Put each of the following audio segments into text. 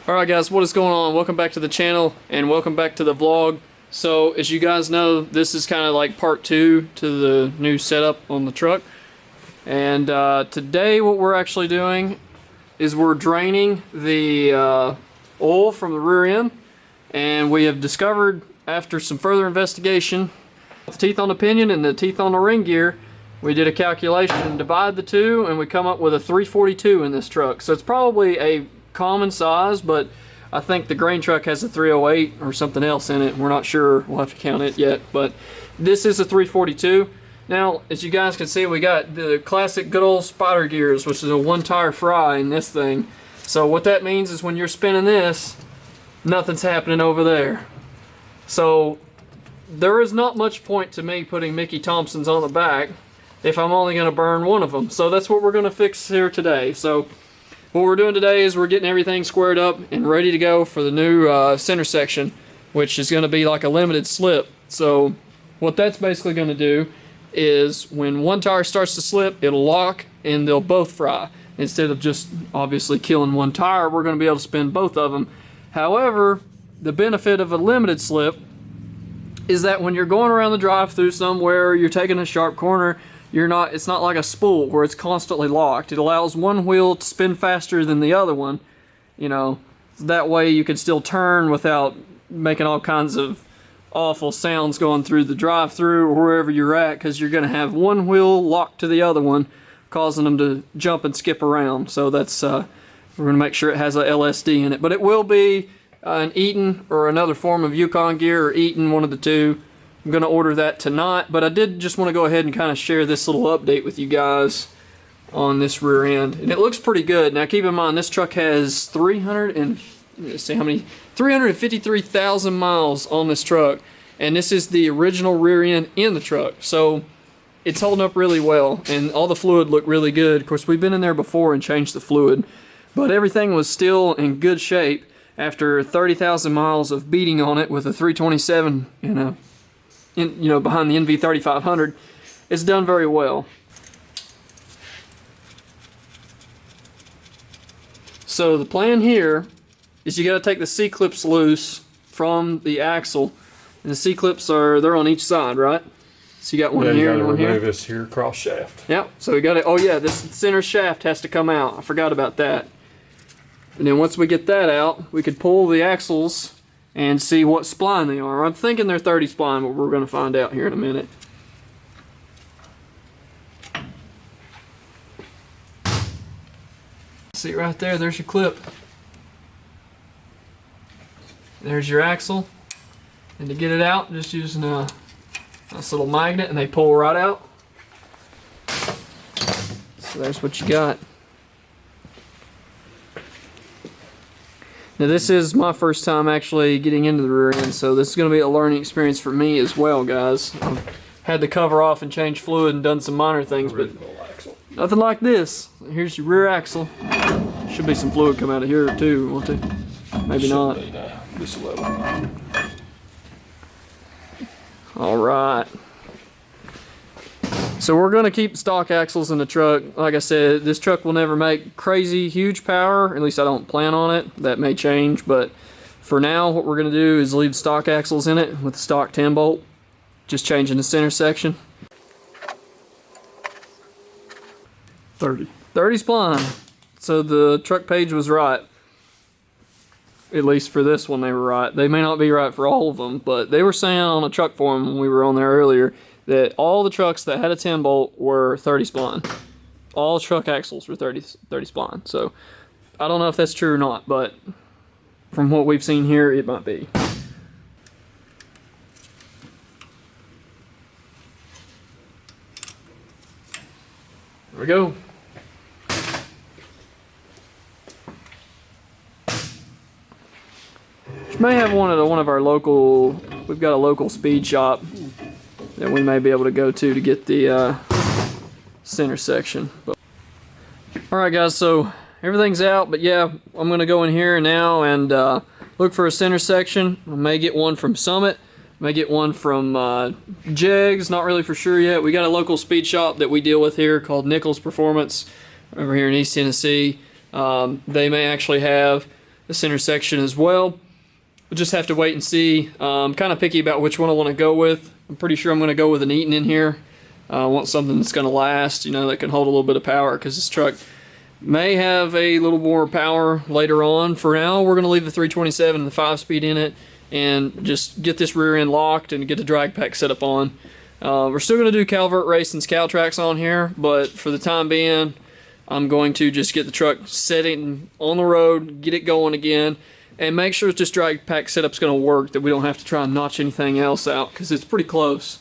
Alright guys, what is going on? Welcome back to the channel and welcome back to the vlog. So as you guys know, this is kind of like part 2 to the new setup on the truck. And today what we're actually doing is we're draining the oil from the rear end. And we have discovered, after some further investigation, the teeth on the pinion and the teeth on the ring gear, we did a calculation, divide the two, and we come up with a 342 in this truck. So it's probably a common size, but I think the grain truck has a 308 or something else in it. We're not sure, we'll have to count it yet, but this is a 342. Now, as you guys can see, we got the classic good old spider gears, which is a one tire fry in this thing. So what that means is when you're spinning this, nothing's happening over there. So there is not much point to me putting Mickey Thompsons on the back if I'm only going to burn one of them. So that's what we're going to fix here today. So what we're doing today is we're getting everything squared up and ready to go for the new center section, which is going to be like a limited slip. So what that's basically going to do is when one tire starts to slip, it'll lock and they'll both fry. Instead of just obviously killing one tire, we're going to be able to spin both of them. However, the benefit of a limited slip is that when you're going around the drive-through somewhere, you're taking a sharp corner, it's not like a spool where it's constantly locked. It allows one wheel to spin faster than the other one. You know, that way you can still turn without making all kinds of awful sounds going through the drive-through or wherever you're at, because you're going to have one wheel locked to the other one, causing them to jump and skip around. So that's we're going to make sure it has a LSD in it, but it will be an Eaton or another form of Yukon gear, or Eaton, one of the two. I'm going to order that tonight, but I did just want to go ahead and kind of share this little update with you guys on this rear end. And it looks pretty good. Now keep in mind, this truck has 353,000 miles on this truck, and this is the original rear end in the truck. So it's holding up really well, and all the fluid looked really good. Of course, we've been in there before and changed the fluid, but everything was still in good shape after 30,000 miles of beating on it with a 327 and behind the NV3500. It's done very well. So the plan here is you got to take the C-clips loose from the axle, and the C-clips they're on each side, right? So you got one here and one here. Remove this here cross shaft. Yep. So we got it. Oh yeah, this center shaft has to come out. I forgot about that. And then once we get that out, we could pull the axles and see what spline they are. I'm thinking they're 30 spline, but we're going to find out here in a minute. See right there, there's your clip. There's your axle. And to get it out, just using a nice little magnet, and they pull right out. So there's what you got. Now this is my first time actually getting into the rear end, so this is going to be a learning experience for me as well, guys. I've had the cover off and changed fluid and done some minor things, but nothing like this. Here's your rear axle. Should be some fluid come out of here too, won't it? Maybe not. Just a little. Alright. So we're going to keep stock axles in the truck. Like I said, this truck will never make crazy huge power. At least I don't plan on it. That may change, but for now what we're going to do is leave stock axles in it with the stock 10 bolt. Just changing the center section. 30 spline. So the truck page was right. At least for this one they were right. They may not be right for all of them, but they were saying on a truck forum when we were on there earlier that all the trucks that had a 10 bolt were 30 spline. All truck axles were 30 spline. So I don't know if that's true or not, but from what we've seen here, it might be. There we go. We may have one of our local. We've got a local speed shop that we may be able to go to get the center section. Alright guys, so everything's out, but yeah, I'm going to go in here now and look for a center section. I may get one from Summit, may get one from Jegs, not really for sure yet. We got a local speed shop that we deal with here called Nichols Performance over here in East Tennessee. They may actually have this intersection as well. We'll just have to wait and see. I'm kind of picky about which one I want to go with. I'm pretty sure I'm going to go with an Eaton in here. I want something that's going to last, you know, that can hold a little bit of power, because this truck may have a little more power later on. For now, we're going to leave the 327 and the 5-speed in it and just get this rear end locked and get the drag pack set up on. We're still going to do Calvert Race and Scout Tracks on here, but for the time being, I'm going to just get the truck setting on the road, get it going again, and make sure this drag pack setup's going to work, that we don't have to try and notch anything else out, because it's pretty close.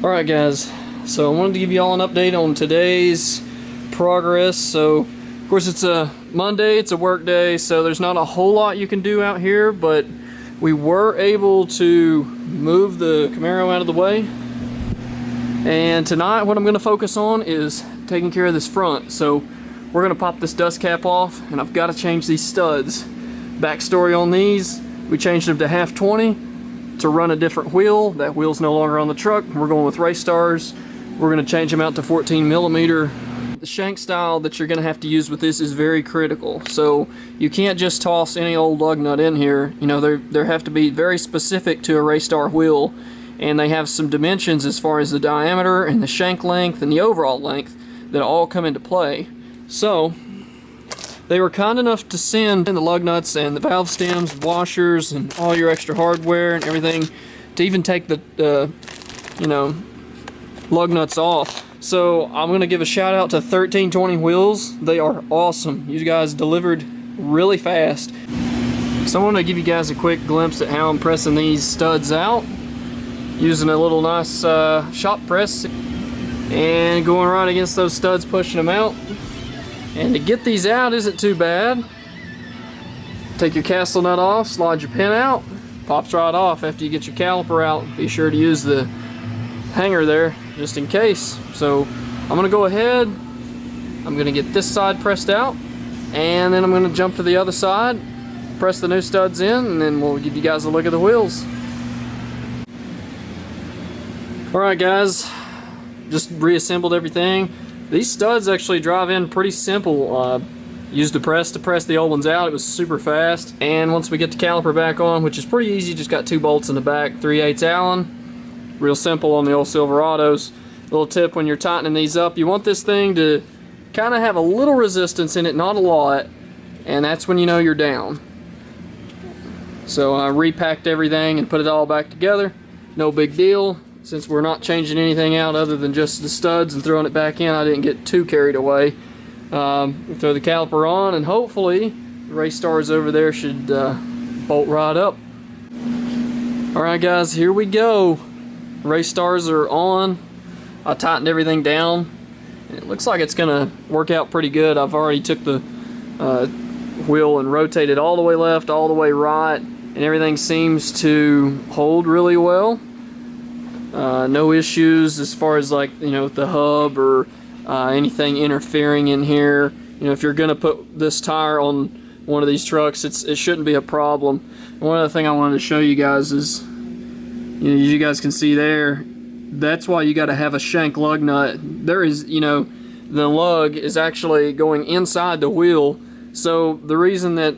Alright guys, so I wanted to give you all an update on today's progress. So of course it's a Monday, it's a work day, so there's not a whole lot you can do out here, but we were able to move the Camaro out of the way. And tonight what I'm going to focus on is taking care of this front. So we're going to pop this dust cap off, and I've got to change these studs. Backstory on these, we changed them to half 20 to run a different wheel. That wheel's no longer on the truck. We're going with Race Stars. We're going to change them out to 14 millimeter. The shank style that you're going to have to use with this is very critical. So you can't just toss any old lug nut in here. You know, they have to be very specific to a Race Star wheel, and they have some dimensions as far as the diameter and the shank length and the overall length that all come into play. So they were kind enough to send in the lug nuts and the valve stems, washers, and all your extra hardware and everything, to even take the you know, lug nuts off. So I'm going to give a shout out to 1320 Wheels. They are awesome. You guys delivered really fast. So I want to give you guys a quick glimpse at how I'm pressing these studs out, using a little nice shop press and going right against those studs, pushing them out. And to get these out isn't too bad. Take your castle nut off, slide your pin out, pops right off after you get your caliper out. Be sure to use the hanger there just in case. So I'm gonna go ahead, I'm gonna get this side pressed out, and then I'm gonna jump to the other side, press the new studs in, and then we'll give you guys a look at the wheels. Alright guys, just reassembled everything. These studs actually drive in pretty simple. Used a press to press the old ones out. It was super fast. And once we get the caliper back on, which is pretty easy, just got 2 bolts in the back, 3/8 Allen. Real simple on the old Silverados. Little tip when you're tightening these up, you want this thing to kind of have a little resistance in it, not a lot, and that's when you know you're down. So I repacked everything and put it all back together. No big deal. Since we're not changing anything out other than just the studs and throwing it back in, I didn't get too carried away. We throw the caliper on, and hopefully the Race Stars over there should bolt right up. Alright guys, here we go. Race Stars are on. I tightened everything down. It looks like it's gonna work out pretty good. I've already took the wheel and rotated all the way left, all the way right, and everything seems to hold really well. No issues as far as, like, you know, the hub or anything interfering in here. You know, if you're gonna put this tire on one of these trucks, it shouldn't be a problem. One other thing I wanted to show you guys is, you know, as you guys can see there, that's why you got to have a shank lug nut. There is, you know, the lug is actually going inside the wheel. So the reason that,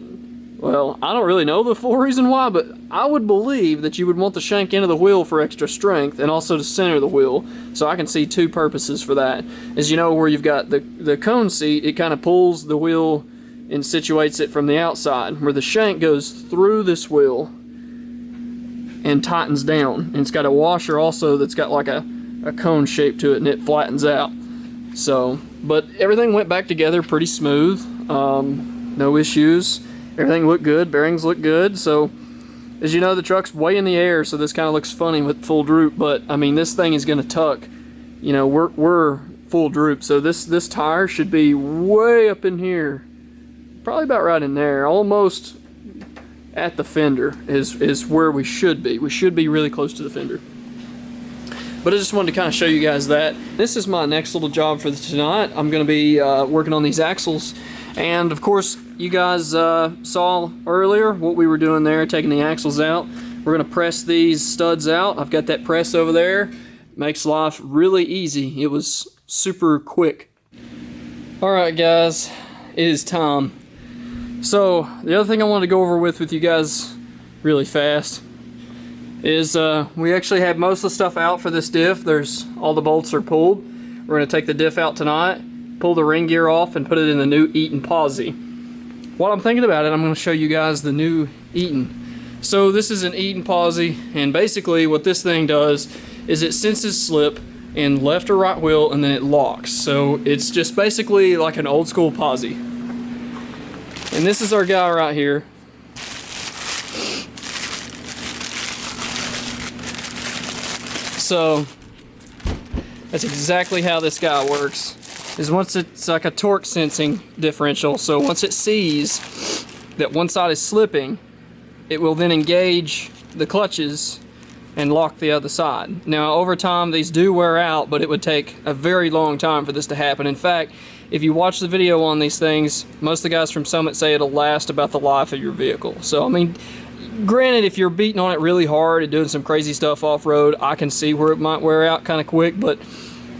well, I don't really know the full reason why, but I would believe that you would want the shank into the wheel for extra strength, and also to center the wheel. So I can see 2 purposes for that. As you know, where you've got the cone seat, it kind of pulls the wheel and situates it from the outside, where the shank goes through this wheel and tightens down. And it's got a washer also that's got like a cone shape to it, and it flattens out. So, but everything went back together pretty smooth. No issues. Everything looked good, bearings look good. So, as you know, the truck's way in the air, so this kind of looks funny with full droop, but I mean, this thing is going to tuck. You know, we're full droop, so this tire should be way up in here, probably about right in there, almost at the fender is where we should be. We should be really close to the fender. But I just wanted to kind of show you guys that. This is my next little job for tonight. I'm going to be working on these axles. And of course, you guys saw earlier what we were doing there, taking the axles out. We're going to press these studs out. I've got that press over there. Makes life really easy. It was super quick. Alright guys, it is time. So the other thing I wanted to go over with you guys really fast is we actually have most of the stuff out for this diff. All the bolts are pulled. We're going to take the diff out tonight, pull the ring gear off, and put it in the new Eaton posi. While I'm thinking about it, I'm going to show you guys the new Eaton. So this is an Eaton posi, and basically what this thing does is it senses slip in left or right wheel, and then it locks. So it's just basically like an old school posi. And this is our guy right here. So that's exactly how this guy works. Is once it's like a torque sensing differential. So once it sees that one side is slipping, it will then engage the clutches and lock the other side. Now over time these do wear out, but it would take a very long time for this to happen. In fact, if you watch the video on these things, most of the guys from Summit say it'll last about the life of your vehicle. So I mean, granted, if you're beating on it really hard and doing some crazy stuff off-road, I can see where it might wear out kind of quick, but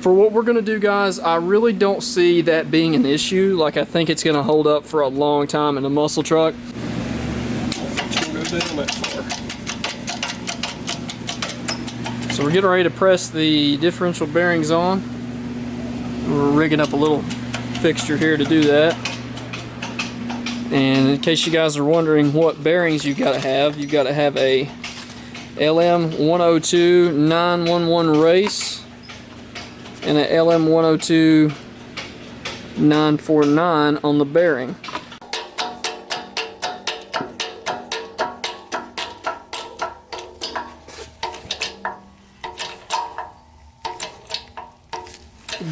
for what we're gonna do, guys, I really don't see that being an issue. Like, I think it's gonna hold up for a long time in a muscle truck. So we're getting ready to press the differential bearings on. We're rigging up a little fixture here to do that. And in case you guys are wondering what bearings you've got to have a LM102 911 race and a LM102 949 on the bearing.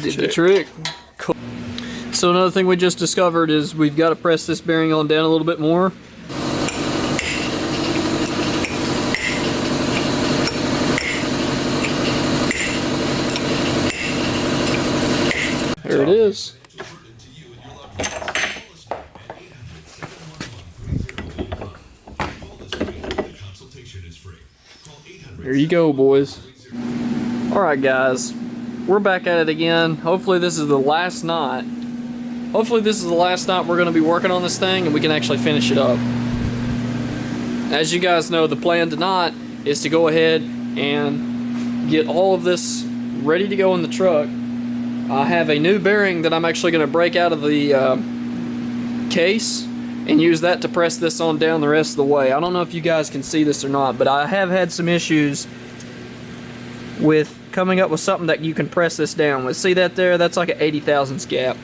Did the trick. Cool. So another thing we just discovered is we've got to press this bearing on down a little bit more. There it is. There you go, boys. Alright guys, we're back at it again. Hopefully this is the last night. Hopefully this is the last night we're going to be working on this thing and we can actually finish it up. As you guys know, the plan tonight is to go ahead and get all of this ready to go in the truck. I have a new bearing that I'm actually going to break out of the case and use that to press this on down the rest of the way. I don't know if you guys can see this or not, but I have had some issues with coming up with something that you can press this down with. See that there? That's like an 80 thousandths gap.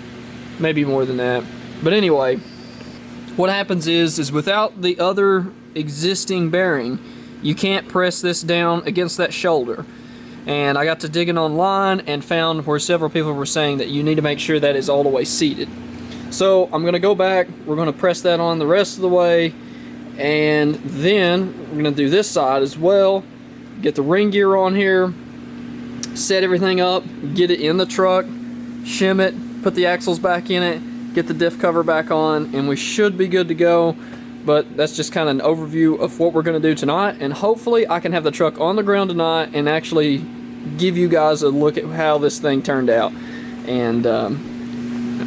Maybe more than that. But anyway, what happens is without the other existing bearing, you can't press this down against that shoulder. And I got to digging online and found where several people were saying that you need to make sure that is all the way seated. So I'm going to go back, we're going to press that on the rest of the way, and then we're going to do this side as well. Get the ring gear on here, set everything up, get it in the truck, shim it, put the axles back in it, get the diff cover back on, and we should be good to go. But that's just kind of an overview of what we're going to do tonight, and hopefully I can have the truck on the ground tonight and actually give you guys a look at how this thing turned out. And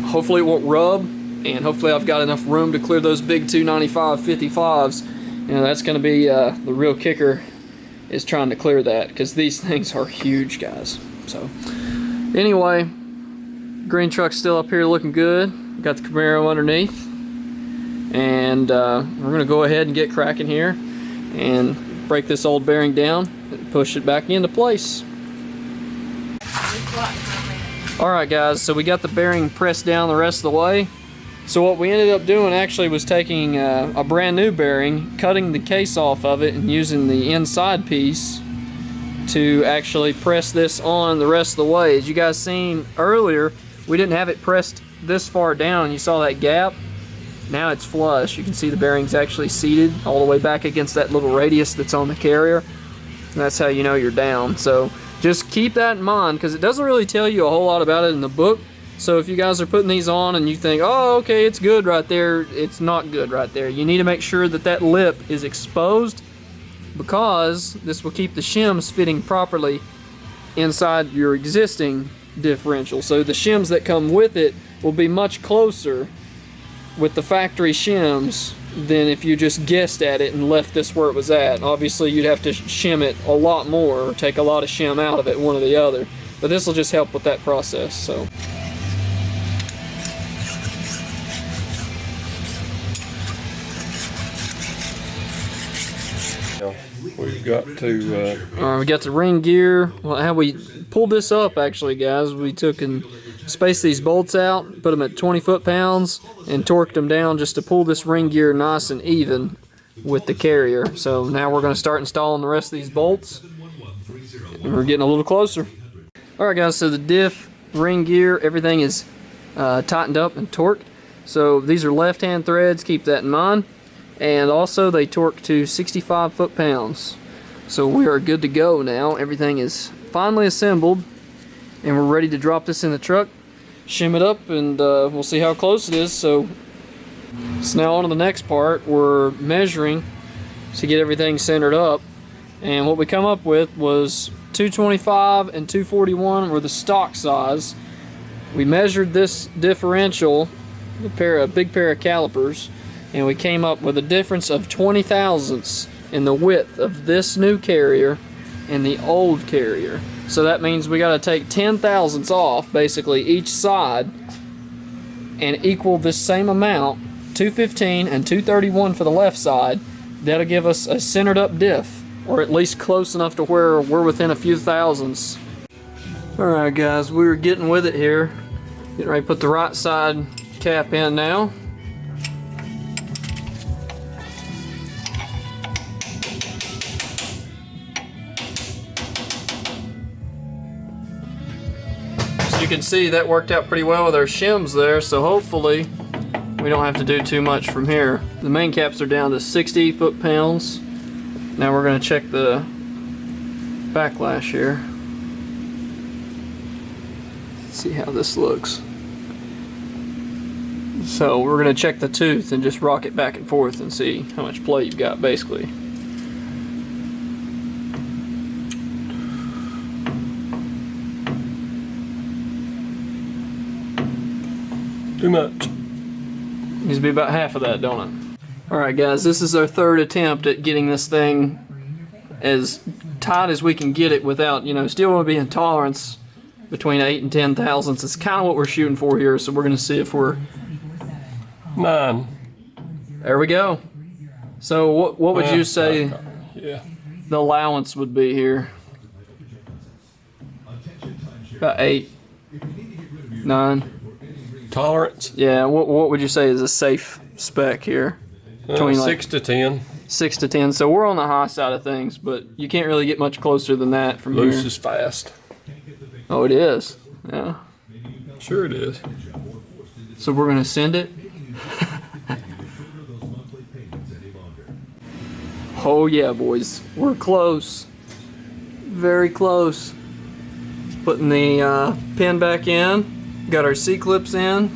hopefully it won't rub, and hopefully I've got enough room to clear those big 295 55s. You know, that's going to be the real kicker, is trying to clear that, because these things are huge, guys. So anyway, green truck's still up here looking good. Got the Camaro underneath. And we're going to go ahead and get cracking here and break this old bearing down and push it back into place. Alright guys, so we got the bearing pressed down the rest of the way. So what we ended up doing actually was taking a brand new bearing, cutting the case off of it, and using the inside piece to actually press this on the rest of the way. As you guys seen earlier, we didn't have it pressed this far down. You saw that gap? Now it's flush. You can see the bearing's actually seated all the way back against that little radius that's on the carrier. And that's how you know you're down. So just keep that in mind, because it doesn't really tell you a whole lot about it in the book. So if you guys are putting these on and you think, oh, okay, it's good right there, it's not good right there. You need to make sure that that lip is exposed, because this will keep the shims fitting properly inside your existing differential. So the shims that come with it will be much closer with the factory shims than if you just guessed at it and left this where it was at. Obviously you'd have to shim it a lot more or take a lot of shim out of it, one or the other. But this will just help with that process. So. We've got to. Alright, we got the ring gear. Well, how we pulled this up, actually, guys, we took and spaced these bolts out, put them at 20 foot-pounds, and torqued them down just to pull this ring gear nice and even with the carrier. So now we're going to start installing the rest of these bolts, and we're getting a little closer. Alright, guys, so the diff, ring gear, everything is tightened up and torqued. So these are left-hand threads, keep that in mind. And also they torque to 65 foot-pounds. So we are good to go now. Everything is finally assembled and we're ready to drop this in the truck, shim it up, and we'll see how close it is. So now on to the next part. We're measuring to get everything centered up, and what we come up with was 225 and 241 were the stock size. We measured this differential, a big pair of calipers, and we came up with a difference of 20 thousandths in the width of this new carrier and the old carrier. So that means we got to take 10 thousandths off basically each side and equal this same amount, 215 and 231 for the left side. That'll give us a centered up diff, or at least close enough to where we're within a few thousandths. Alright guys, we're getting with it here. Getting ready to put the right side cap in now. You can see that worked out pretty well with our shims there, so hopefully we don't have to do too much from here. The main caps are down to 60 foot-pounds. Now we're going to check the backlash here. Let's see how this looks. So we're going to check the tooth and just rock it back and forth and see how much play you've got basically. Too much. Needs to be about half of that, don't it? Alright guys, this is our third attempt at getting this thing as tight as we can get it without, still want to be in tolerance between 8 and 10 thousandths. It's kind of what we're shooting for here, so we're going to see if we're... 9. There we go. So what would you say the allowance would be here? About 8, 9. Tolerance? Yeah, what would you say is a safe spec here? Between 6 to 10. 6 to 10. So we're on the high side of things, but you can't really get much closer than that from Loose here. is fast. Oh, it is. Yeah. Sure it is. So we're gonna send it. Oh yeah, boys, we're close. Very close. Putting the pin back in. Got our C-clips in,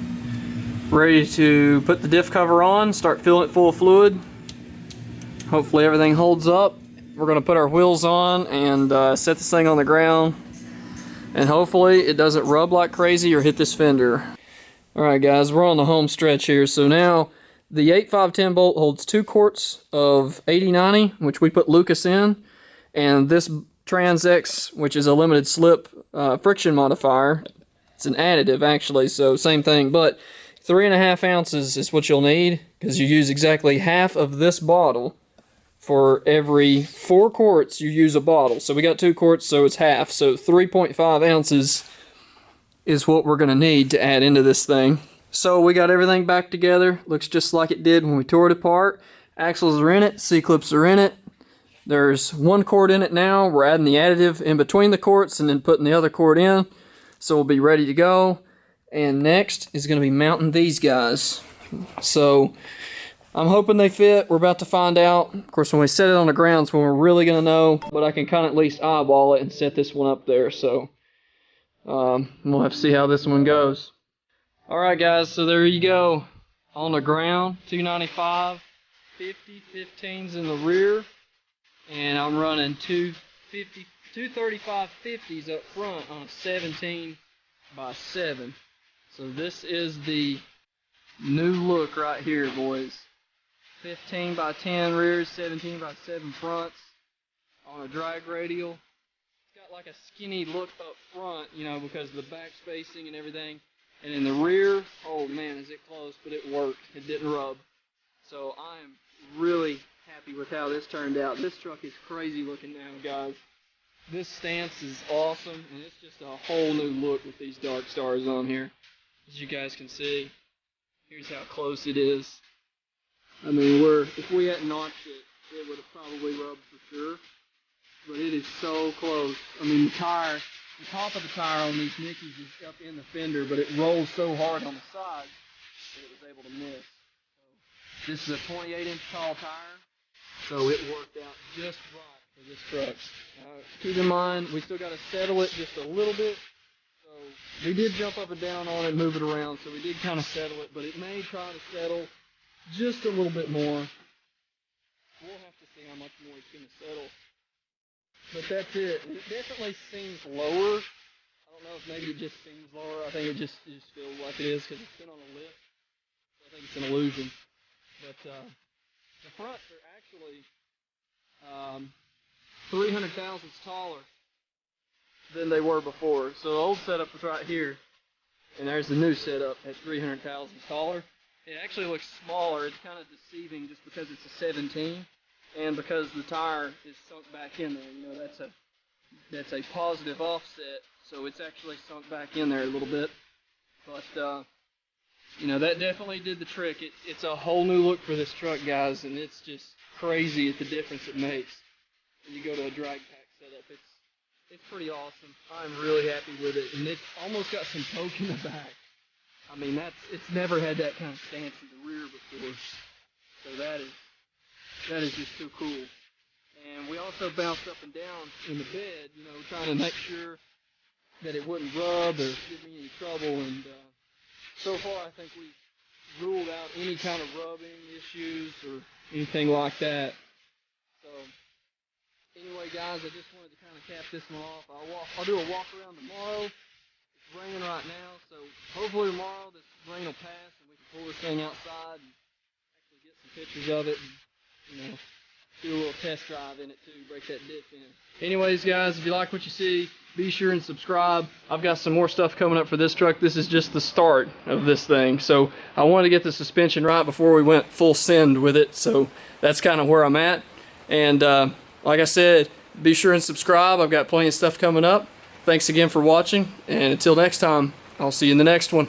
ready to put the diff cover on, start filling it full of fluid. Hopefully everything holds up. We're going to put our wheels on and set this thing on the ground, and hopefully it doesn't rub like crazy or hit this fender. Alright guys, we're on the home stretch here. So now the 8.510 bolt holds 2 quarts of 8090, which we put Lucas in, and this Trans-X, which is a limited slip friction modifier. It's an additive actually, so same thing, but 3.5 ounces is what you'll need, because you use exactly half of this bottle. For every 4 quarts you use a bottle. So we got 2 quarts, so it's half. So 3.5 ounces is what we're going to need to add into this thing. So we got everything back together. Looks just like it did when we tore it apart. Axles are in it, C-clips are in it. There's 1 quart in it now. We're adding the additive in between the quarts and then putting the other quart in. So we'll be ready to go. And next is going to be mounting these guys. So I'm hoping they fit. We're about to find out. Of course, when we set it on the ground is when we're really going to know. But I can kind of at least eyeball it and set this one up there. So we'll have to see how this one goes. Alright guys, so there you go. On the ground, 295, 50, 15s in the rear. And I'm running 235 50s up front on a 17 by 7. So this is the New look right here, boys. 15 by 10 rears, 17 by 7 fronts on a drag radial. It's got like a skinny look up front, you know, because of the back spacing and everything. And in the rear, oh man, is it close, but it worked. It didn't rub. So I am really happy with how this turned out. This truck is crazy looking now, guys. This stance is awesome, and it's just a whole new look with these dark stars on here. As you guys can see, here's how close it is. I mean, if we hadn't notched it, it would have probably rubbed for sure. But it is so close. I mean, the top of the tire on these Nickies is up in the fender, but it rolls so hard on the sides that it was able to miss. So, this is a 28-inch tall tire, so it worked out just right for this truck. Keep in mind, we still got to settle it just a little bit. So we did jump up and down on it, move it around, so we did kind of settle it, but it may try to settle just a little bit more. We'll have to see how much more it's going to settle. But that's it. It definitely seems lower. I don't know if maybe it just seems lower. I think it just feels like it is because it's been on a lift. So I think it's an illusion. But the fronts are actually 300 thousandths taller than they were before. So the old setup was right here, and there's the new setup at 300 thousandths taller. It actually looks smaller. It's kind of deceiving just because it's a 17. And because the tire is sunk back in there, you know, that's a positive offset, so it's actually sunk back in there a little bit. But you know, that definitely did the trick. It's a whole new look for this truck, guys, and it's just crazy at the difference it makes when you go to a drag pack setup. It's pretty awesome. I'm really happy with it, and it's almost got some poke in the back. I mean, it's never had that kind of stance in the rear before, so that is just too cool. And we also bounced up and down in the bed, you know, trying to make sure that it wouldn't rub or give me any trouble. And so far, I think we've ruled out any kind of rubbing issues or anything like that. So anyway, guys, I just wanted to kind of cap this one off. I'll do a walk around tomorrow. It's raining right now, so hopefully tomorrow this rain will pass and we can pull this thing outside and actually get some pictures of it. And, you know, do a little test drive in it too, break that diff in. Anyways, guys, if you like what you see, be sure and subscribe. I've got some more stuff coming up for this truck. This is just the start of this thing. So I wanted to get the suspension right before we went full send with it. So that's kind of where I'm at. And like I said, be sure and subscribe. I've got plenty of stuff coming up. Thanks again for watching. And until next time, I'll see you in the next one.